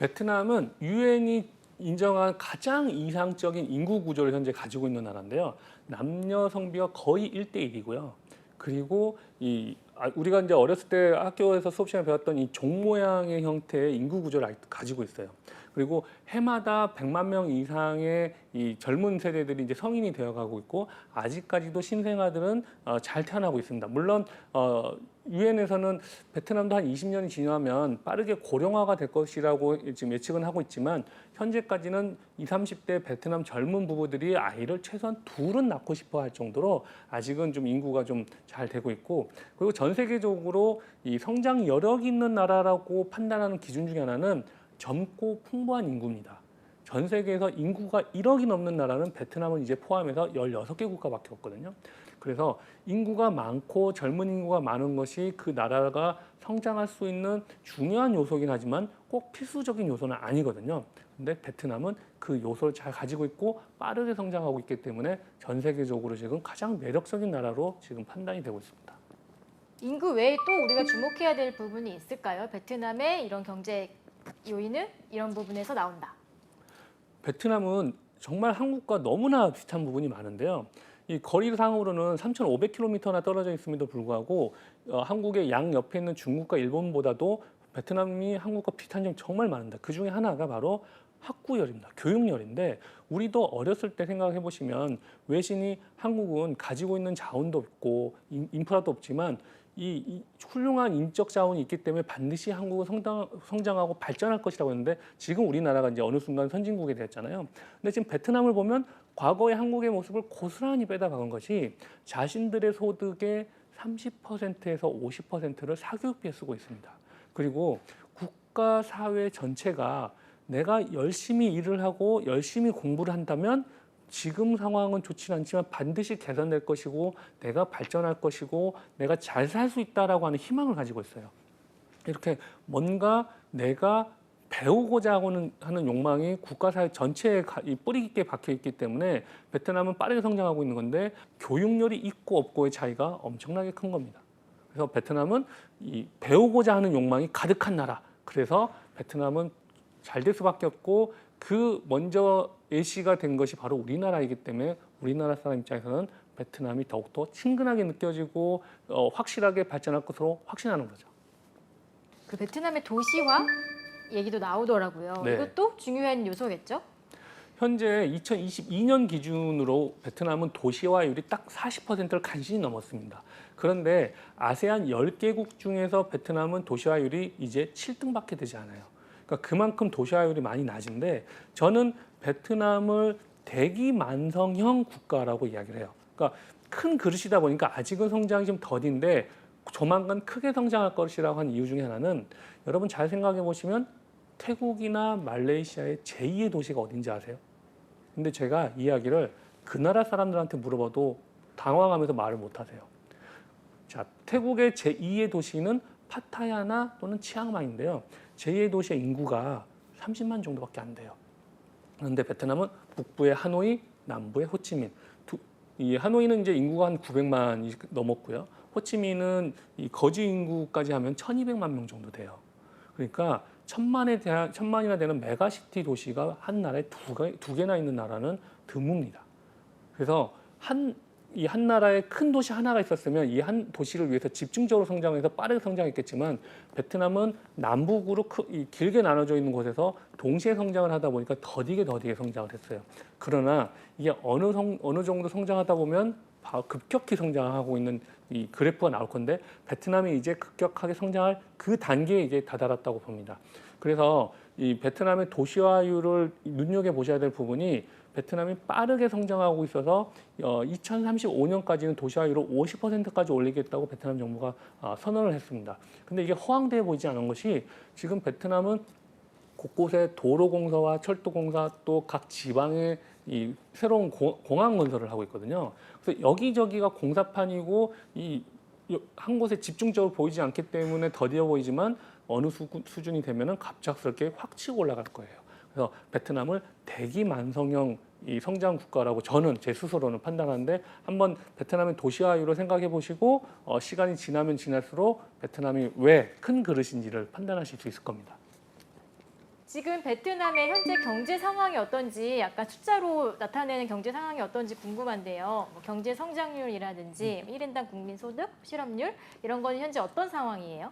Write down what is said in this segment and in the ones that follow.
베트남은 유엔이 인정한 가장 이상적인 인구 구조를 현재 가지고 있는 나라인데요. 남녀 성비가 거의 1대1이고요. 그리고 우리가 이제 어렸을 때 학교에서 수업 시간에 배웠던 이 종 모양의 형태의 인구 구조를 가지고 있어요. 그리고 해마다 100만 명 이상의 이 젊은 세대들이 이제 성인이 되어가고 있고 아직까지도 신생아들은 잘 태어나고 있습니다. 물론 유엔에서는 베트남도 한 20년이 지나면 빠르게 고령화가 될 것이라고 지금 예측은 하고 있지만 현재까지는 20, 30대 베트남 젊은 부부들이 아이를 최소한 둘은 낳고 싶어 할 정도로 아직은 좀 인구가 좀 잘 되고 있고, 그리고 전 세계적으로 이 성장 여력이 있는 나라라고 판단하는 기준 중에 하나는 젊고 풍부한 인구입니다. 전 세계에서 인구가 1억이 넘는 나라는 베트남은 이제 포함해서 16개 국가밖에 없거든요. 그래서 인구가 많고 젊은 인구가 많은 것이 그 나라가 성장할 수 있는 중요한 요소긴 하지만 꼭 필수적인 요소는 아니거든요. 근데 베트남은 그 요소를 잘 가지고 있고 빠르게 성장하고 있기 때문에 전 세계적으로 지금 가장 매력적인 나라로 지금 판단이 되고 있습니다. 인구 외에 또 우리가 주목해야 될 부분이 있을까요? 베트남의 이런 경제 요인은 이런 부분에서 나온다. 베트남은 정말 한국과 너무나 비슷한 부분이 많은데요. 이 거리상으로는 3,500km나 떨어져 있음에도 불구하고 한국의 양 옆에 있는 중국과 일본보다도 베트남이 한국과 비슷한 점이 정말 많습니다. 그 중에 하나가 바로 학구열입니다. 교육열인데 우리도 어렸을 때 생각해 보시면 외신이 한국은 가지고 있는 자원도 없고 인프라도 없지만 이 훌륭한 인적 자원이 있기 때문에 반드시 한국은 성장하고 발전할 것이라고 했는데 지금 우리나라가 이제 어느 순간 선진국이 됐잖아요. 근데 지금 베트남을 보면 과거의 한국의 모습을 고스란히 빼다간 것이 자신들의 소득의 30%에서 50%를 사교육비에 쓰고 있습니다. 그리고 국가 사회 전체가 내가 열심히 일을 하고 열심히 공부를 한다면 지금 상황은 좋지는 않지만 반드시 개선될 것이고 내가 발전할 것이고 내가 잘 살 수 있다라고 하는 희망을 가지고 있어요. 이렇게 뭔가 내가 배우고자 하는 욕망이 국가사회 전체에 뿌리 깊게 박혀 있기 때문에 베트남은 빠르게 성장하고 있는 건데 교육열이 있고 없고의 차이가 엄청나게 큰 겁니다. 그래서 베트남은 이 배우고자 하는 욕망이 가득한 나라. 그래서 베트남은 잘 될 수밖에 없고 그 먼저 예시가 된 것이 바로 우리나라이기 때문에 우리나라 사람 입장에서는 베트남이 더욱더 친근하게 느껴지고 확실하게 발전할 것으로 확신하는 거죠. 그 베트남의 도시화 얘기도 나오더라고요. 네. 이것도 중요한 요소겠죠? 현재 2022년 기준으로 베트남은 도시화율이 딱 40%를 간신히 넘었습니다. 그런데 아세안 10개국 중에서 베트남은 도시화율이 이제 7등밖에 되지 않아요. 그러니까 그만큼 도시화율이 많이 낮은데 저는 베트남을 대기만성형 국가라고 이야기를 해요. 그러니까 큰 그릇이다 보니까 아직은 성장이 좀 더딘데 조만간 크게 성장할 것이라고 한 이유 중에 하나는 여러분 잘 생각해 보시면 태국이나 말레이시아의 제2의 도시가 어딘지 아세요? 근데 제가 이야기를 그 나라 사람들한테 물어봐도 당황하면서 말을 못 하세요. 자, 태국의 제2의 도시는 파타야나 또는 치앙마이인데요. 제2의 도시의 인구가 30만 정도밖에 안 돼요. 그런데 베트남은 북부의 하노이, 남부의 호치민. 이 하노이는 이제 인구가 한 900만이 넘었고요. 호치민은 이 거주 인구까지 하면 1,200만 명 정도 돼요. 그러니까 천만이나 되는 메가시티 도시가 한 나라에 두 개나 있는 나라는 드뭅니다. 그래서 이 한 나라에 큰 도시 하나가 있었으면 이 한 도시를 위해서 집중적으로 성장해서 빠르게 성장했겠지만 베트남은 남북으로 길게 나눠져 있는 곳에서 동시에 성장을 하다 보니까 더디게 성장을 했어요. 그러나 이게 어느 정도 성장하다 보면 급격히 성장하고 있는 이 그래프가 나올 건데 베트남이 이제 급격하게 성장할 그 단계에 이제 다다랐다고 봅니다. 그래서 이 베트남의 도시화율을 눈여겨보셔야 될 부분이 베트남이 빠르게 성장하고 있어서 2035년까지는 도시화율을 50%까지 올리겠다고 베트남 정부가 선언을 했습니다. 근데 이게 허황돼 보이지 않은 것이 지금 베트남은 곳곳에 도로공사와 철도공사 또 각 지방에 이 새로운 공항 건설을 하고 있거든요. 그래서 여기저기가 공사판이고 한 곳에 집중적으로 보이지 않기 때문에 더디어 보이지만 어느 수준이 되면은 갑작스럽게 확 치고 올라갈 거예요. 그래서 베트남을 대기만성형 이 성장 국가라고 저는 제 스스로는 판단하는데 한번 베트남의 도시화율을 생각해 보시고 시간이 지나면 지날수록 베트남이 왜 큰 그릇인지를 판단하실 수 있을 겁니다. 지금 베트남의 현재 경제 상황이 어떤지 약간 숫자로 나타내는 경제 상황이 어떤지 궁금한데요. 뭐 경제 성장률이라든지 1인당 국민 소득, 실업률 이런 거는 현재 어떤 상황이에요?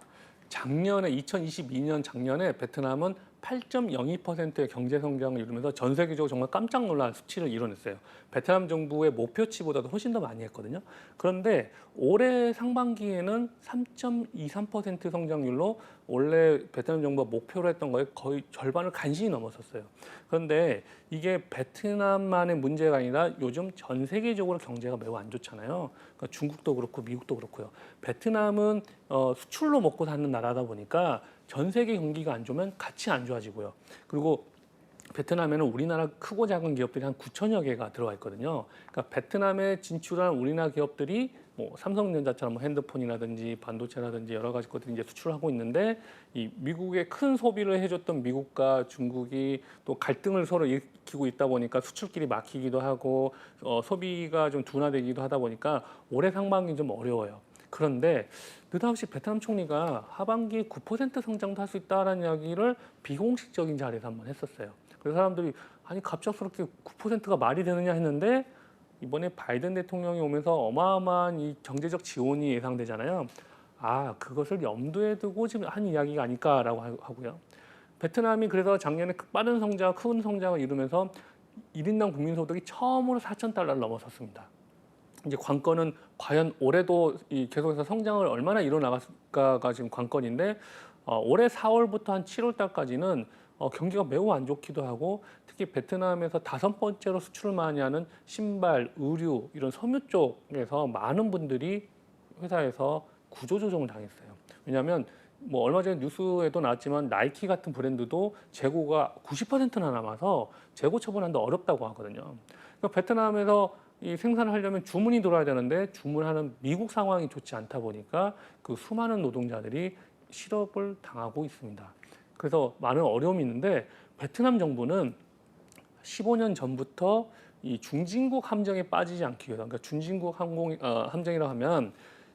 작년에 2022년 작년에 베트남은 8.02%의 경제 성장을 이루면서 전 세계적으로 정말 깜짝 놀랄 수치를 이뤄냈어요. 베트남 정부의 목표치보다도 훨씬 더 많이 했거든요. 그런데 올해 상반기에는 3.23% 성장률로 원래 베트남 정부가 목표로 했던 거에 거의 절반을 간신히 넘었었어요. 그런데 이게 베트남만의 문제가 아니라 요즘 전 세계적으로 경제가 매우 안 좋잖아요. 그러니까 중국도 그렇고 미국도 그렇고요. 베트남은 수출로 먹고 사는 나라다 보니까 전 세계 경기가 안 좋으면 같이 안 좋아지고요. 그리고 베트남에는 우리나라 크고 작은 기업들이 한 9천여 개가 들어와 있거든요. 그러니까 베트남에 진출한 우리나라 기업들이 뭐 삼성전자처럼 뭐 핸드폰이라든지 반도체라든지 여러 가지 것들이 이제 수출하고 있는데 이 미국의 큰 소비를 해줬던 미국과 중국이 또 갈등을 서로 일으키고 있다 보니까 수출길이 막히기도 하고 소비가 좀 둔화되기도 하다 보니까 올해 상반기 좀 어려워요. 그런데 느닷없이 베트남 총리가 하반기에 9% 성장도 할 수 있다라는 이야기를 비공식적인 자리에서 한번 했었어요. 그래서 사람들이 아니 갑작스럽게 9%가 말이 되느냐 했는데 이번에 바이든 대통령이 오면서 어마어마한 이 경제적 지원이 예상되잖아요. 아, 그것을 염두에 두고 지금 한 이야기가 아닐까라고 하고요. 베트남이 그래서 작년에 빠른 성장, 큰 성장을 이루면서 1인당 국민소득이 처음으로 4,000달러를 넘어섰습니다. 이제 관건은 과연 올해도 계속해서 성장을 얼마나 이뤄나갈까가 지금 관건인데 올해 4월부터 한 7월 달까지는 경기가 매우 안 좋기도 하고 특히 베트남에서 5번째로 수출을 많이 하는 신발, 의류 이런 섬유 쪽에서 많은 분들이 회사에서 구조조정을 당했어요. 왜냐하면 뭐 얼마 전에 뉴스에도 나왔지만 나이키 같은 브랜드도 재고가 90%나 남아서 재고 처분하는데 어렵다고 하거든요. 그러니까 베트남에서 이 생산을 하려면 주문이 들어와야 되는데 주문하는 미국 상황이 좋지 않다 보니까 그 수많은 노동자들이 실업을 당하고 있습니다. 그래서 많은 어려움이 있는데 베트남 정부는 15년 전부터 이 중진국 함정에 빠지지 않기 위해서, 그러니까 중진국 함정이라고 하면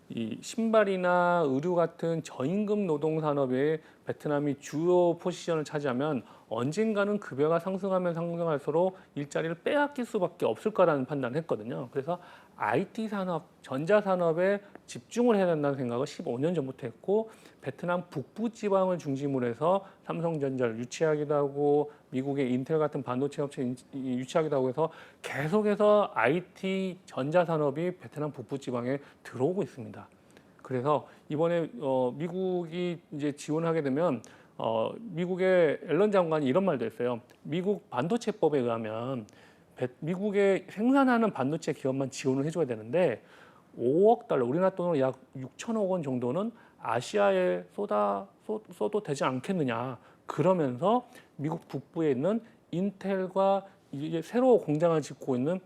이 신발이나 의류 같은 저임금 노동 산업에 베트남이 주요 포지션을 차지하면 언젠가는 급여가 상승할수록 일자리를 빼앗길 수밖에 없을 거라는 판단을 했거든요. 그래서 IT 산업, 전자 산업에 집중을 해야 된다는 생각을 15년 전부터 했고 베트남 북부 지방을 중심으로 해서 삼성전자를 유치하기도 하고 미국의 인텔 같은 반도체 업체 유치하기도 하고 해서 계속해서 IT 전자 산업이 베트남 북부 지방에 들어오고 있습니다. 그래서 이번에 미국이 이제 지원하게 되면 미국의 앨런 장관이 이런 말도 했어요. 미국 반도체법에 의하면 미국에 생산하는 반도체 기업만 지원을 해줘야 되는데 5억 달러, 우리나라 돈으로 약 6천억 원 정도는 아시아에 써도 되지 않겠느냐. 그러면서 미국 북부에 있는 인텔과 이제 새로 공장을 짓고 있는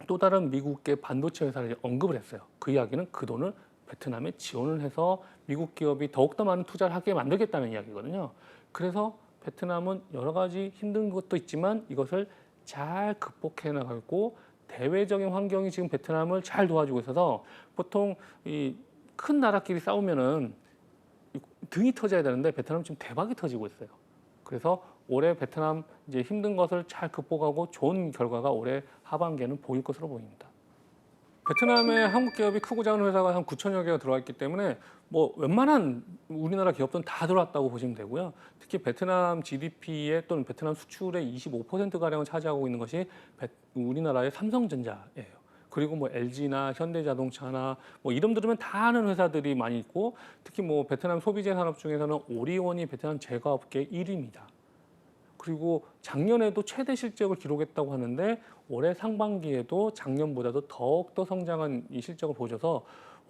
또 다른 미국의 반도체 회사를 언급을 했어요. 그 이야기는 그 돈을 베트남에 지원을 해서 미국 기업이 더욱더 많은 투자를 하게 만들겠다는 이야기거든요. 그래서 베트남은 여러 가지 힘든 것도 있지만 이것을 잘 극복해 나가고 대외적인 환경이 지금 베트남을 잘 도와주고 있어서 보통 이 큰 나라끼리 싸우면은 등이 터져야 되는데 베트남 지금 대박이 터지고 있어요. 그래서 올해 베트남 이제 힘든 것을 잘 극복하고 좋은 결과가 올해 하반기에는 보일 것으로 보입니다. 베트남에 한국 기업이 크고 작은 회사가 한 9천여 개가 들어와 있기 때문에 뭐 웬만한 우리나라 기업들은 다 들어왔다고 보시면 되고요. 특히 베트남 GDP에 또는 베트남 수출의 25%가량을 차지하고 있는 것이 우리나라의 삼성전자예요. 그리고 뭐 LG나 현대자동차나 뭐 이름 들으면 다 아는 회사들이 많이 있고 특히 뭐 베트남 소비재 산업 중에서는 오리온이 베트남 제과업계 1위입니다. 그리고 작년에도 최대 실적을 기록했다고 하는데 올해 상반기에도 작년보다도 더욱더 성장한 이 실적을 보여줘서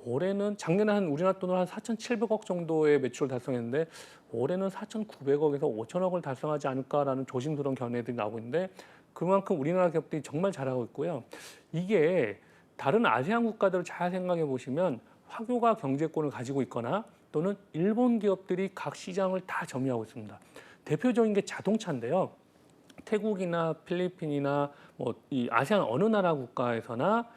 올해는 작년에 한 우리나라 돈으로 한 4,700억 정도의 매출을 달성했는데 올해는 4,900억에서 5,000억을 달성하지 않을까라는 조심스러운 견해들이 나오고 있는데 그만큼 우리나라 기업들이 정말 잘하고 있고요. 이게 다른 아세안 국가들을 잘 생각해 보시면 화교가 경제권을 가지고 있거나 또는 일본 기업들이 각 시장을 다 점유하고 있습니다. 대표적인 게 자동차인데요. 태국이나 필리핀이나 뭐 이 아세안 어느 나라 국가에서나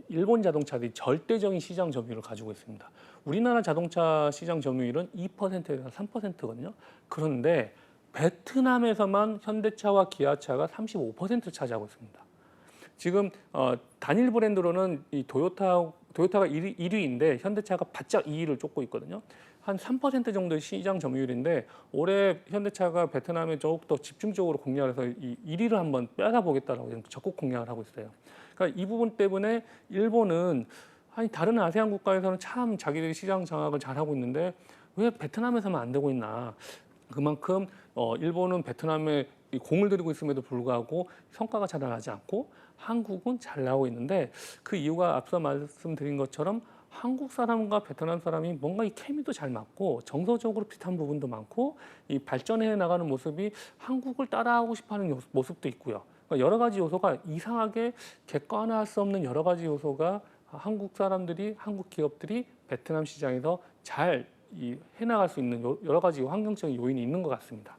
일본 자동차들이 절대적인 시장 점유율을 가지고 있습니다. 우리나라 자동차 시장 점유율은 2%에서 3%거든요. 그런데 베트남에서만 현대차와 기아차가 35%를 차지하고 있습니다. 지금 단일 브랜드로는 이 토요타가 1위인데 현대차가 바짝 2위를 쫓고 있거든요. 한 3% 정도의 시장 점유율인데 올해 현대차가 베트남에 더욱더 집중적으로 공략을 해서 이 1위를 한번 빼앗아보겠다라고 지금 적극 공략을 하고 있어요. 그러니까 이 부분 때문에 일본은 아니 다른 아세안 국가에서는 참 자기들이 시장 장악을 잘하고 있는데 왜 베트남에서만 안 되고 있나. 그만큼 일본은 베트남에 이 공을 들이고 있음에도 불구하고 성과가 잘 나지 않고 한국은 잘 나오고 있는데 그 이유가 앞서 말씀드린 것처럼 한국 사람과 베트남 사람이 뭔가 이 케미도 잘 맞고 정서적으로 비슷한 부분도 많고 이 발전해 나가는 모습이 한국을 따라하고 싶어하는 모습도 있고요. 그러니까 여러 가지 요소가 이상하게 객관화할 수 없는 여러 가지 요소가 한국 사람들이 한국 기업들이 베트남 시장에서 잘 해나갈 수 있는 여러 가지 환경적인 요인이 있는 것 같습니다.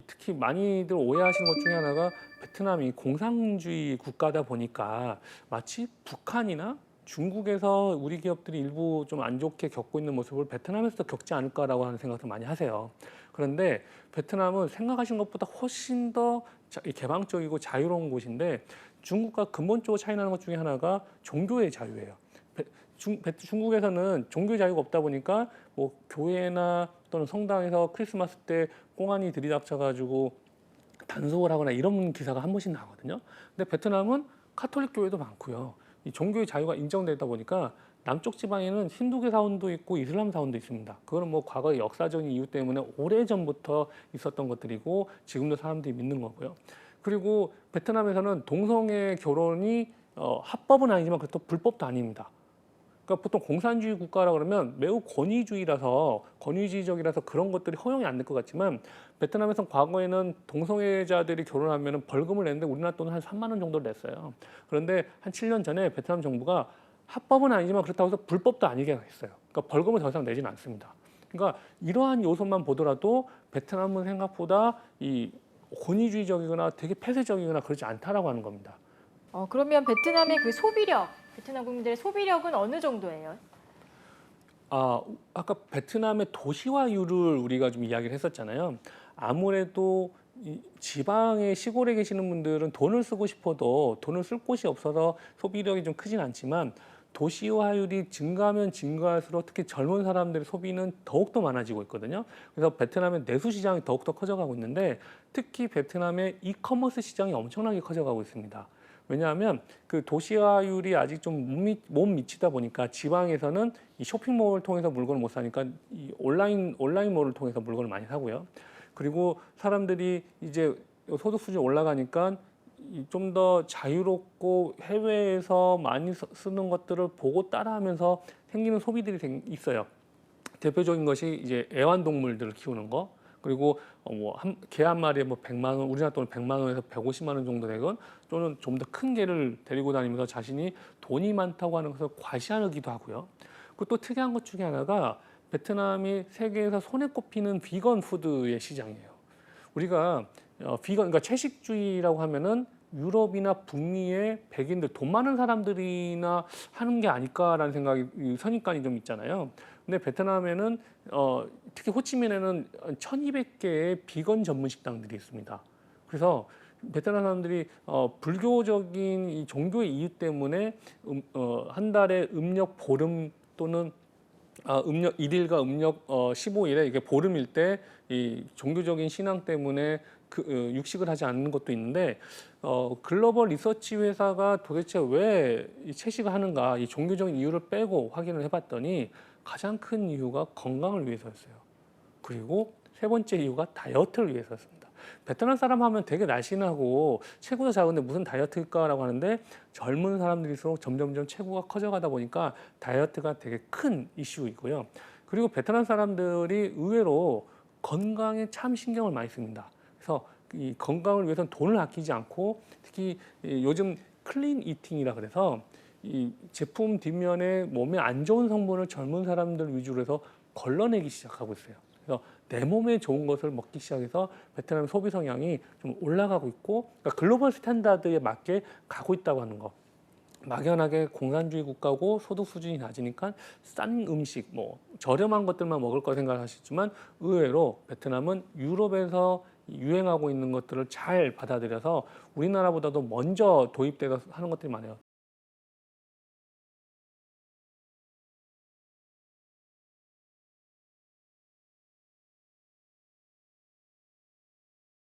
특히 많이들 오해하시는 것 중에 하나가 베트남이 공산주의 국가다 보니까 마치 북한이나 중국에서 우리 기업들이 일부 좀 안 좋게 겪고 있는 모습을 베트남에서도 겪지 않을까라고 하는 생각을 많이 하세요. 그런데 베트남은 생각하신 것보다 훨씬 더 개방적이고 자유로운 곳인데 중국과 근본적으로 차이 나는 것 중에 하나가 종교의 자유예요. 중국에서는 종교 자유가 없다 보니까 뭐 교회나 또는 성당에서 크리스마스 때 꽁안이 들이닥쳐가지고 단속을 하거나 이런 기사가 한 번씩 나거든요. 근데 베트남은 카톨릭 교회도 많고요. 이 종교의 자유가 인정되다 보니까 남쪽 지방에는 힌두교 사원도 있고 이슬람 사원도 있습니다. 그거는 뭐 과거의 역사적인 이유 때문에 오래전부터 있었던 것들이고 지금도 사람들이 믿는 거고요. 그리고 베트남에서는 동성애 결혼이 합법은 아니지만 그것도 불법도 아닙니다. 그러니까 보통 공산주의 국가라 그러면 매우 권위주의적이라서 그런 것들이 허용이 안 될 것 같지만 베트남에서 과거에는 동성애자들이 결혼하면 벌금을 냈는데 우리나라 돈은 한 3만 원 정도를 냈어요. 그런데 한 7년 전에 베트남 정부가 합법은 아니지만 그렇다고 해서 불법도 아니게 했어요. 그러니까 벌금을 더 이상 내지는 않습니다. 그러니까 이러한 요소만 보더라도 베트남은 생각보다 이 권위주의적이거나 되게 폐쇄적이거나 그렇지 않다라고 하는 겁니다. 그러면 베트남의 그 소비력, 베트남 국민들의 소비력은 어느 정도예요? 아까 베트남의 도시화율을 우리가 좀 이야기를 했었잖아요. 아무래도 이 지방의 시골에 계시는 분들은 돈을 쓰고 싶어도 돈을 쓸 곳이 없어서 소비력이 좀 크진 않지만 도시화율이 증가하면 증가할수록 특히 젊은 사람들의 소비는 더욱더 많아지고 있거든요. 그래서 베트남의 내수 시장이 더욱더 커져가고 있는데 특히 베트남의 이커머스 시장이 엄청나게 커져가고 있습니다. 왜냐하면 그 도시화율이 아직 좀 못 미치다 보니까 지방에서는 이 쇼핑몰을 통해서 물건을 못 사니까 이 온라인몰을 통해서 물건을 많이 사고요. 그리고 사람들이 이제 소득 수준이 올라가니까 좀 더 자유롭고 해외에서 많이 쓰는 것들을 보고 따라하면서 생기는 소비들이 있어요. 대표적인 것이 이제 애완동물들을 키우는 거. 그리고 개 한 마리에 뭐 100만 원, 우리나라 돈 100만 원에서 150만 원 정도 되건 또는 좀 더 큰 개를 데리고 다니면서 자신이 돈이 많다고 하는 것을 과시하기도 하고요. 그리고 또 특이한 것 중에 하나가 베트남이 세계에서 손에 꼽히는 비건 푸드의 시장이에요. 우리가 그러니까 채식주의라고 하면은 유럽이나 북미의 백인들 돈 많은 사람들이나 하는 게 아닐까라는 생각이 선입관이 좀 있잖아요. 근데 베트남에는 특히 호치민에는 1,200개의 비건 전문 식당들이 있습니다. 그래서 베트남 사람들이 불교적인 이 종교의 이유 때문에 한 달에 음력 보름 또는 음력 1일과 음력 15일에 이게 보름일 때 이 종교적인 신앙 때문에 육식을 하지 않는 것도 있는데 글로벌 리서치 회사가 도대체 왜 이 채식을 하는가 이 종교적인 이유를 빼고 확인을 해봤더니 가장 큰 이유가 건강을 위해서였어요. 그리고 세 번째 이유가 다이어트를 위해서였습니다. 베트남 사람 하면 되게 날씬하고 체구도 작은데 무슨 다이어트일까라고 하는데 젊은 사람들일수록 점점점 체구가 커져가다 보니까 다이어트가 되게 큰 이슈이고요. 그리고 베트남 사람들이 의외로 건강에 참 신경을 많이 씁니다. 그래서 이 건강을 위해서는 돈을 아끼지 않고 특히 요즘 클린 이팅이라 그래서 이 제품 뒷면에 몸에 안 좋은 성분을 젊은 사람들 위주로 해서 걸러내기 시작하고 있어요. 그래서 내 몸에 좋은 것을 먹기 시작해서 베트남 소비 성향이 좀 올라가고 있고 그러니까 글로벌 스탠다드에 맞게 가고 있다고 하는 거. 막연하게 공산주의 국가고 소득 수준이 낮으니까 싼 음식, 뭐 저렴한 것들만 먹을 거 생각하시지만 의외로 베트남은 유럽에서 유행하고 있는 것들을 잘 받아들여서 우리나라보다도 먼저 도입돼서 하는 것들이 많아요.